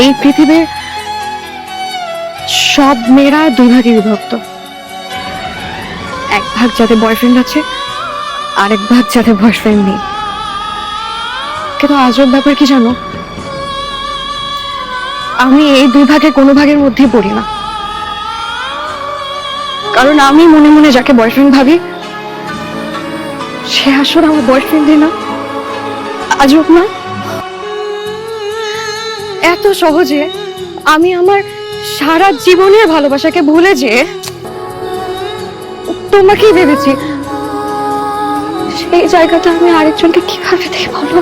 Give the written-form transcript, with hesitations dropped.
এই পৃথিবীর সব মেয়েরা দুই ভাগে বিভক্ত, এক ভাগ যাদের বয়ফ্রেন্ড আছে, আরেক ভাগ যাদের বয়ফ্রেন্ড নেই। কিন্তু আজব ব্যাপার কি জানো, আমি এই দুই ভাগের কোনো ভাগের মধ্যেই পড়ি না। কারণ আমি মনে মনে যাকে বয়ফ্রেন্ড ভাবি সে আসলে আমার বয়ফ্রেন্ডই না। আজব না? এত সহজে আমি আমার সারা জীবনের ভালোবাসাকে ভুলে যেয়ে তোমাকেই ভেবেছি, সেই জায়গাটা আমি আরেকজনকে কিভাবে দিই বলো?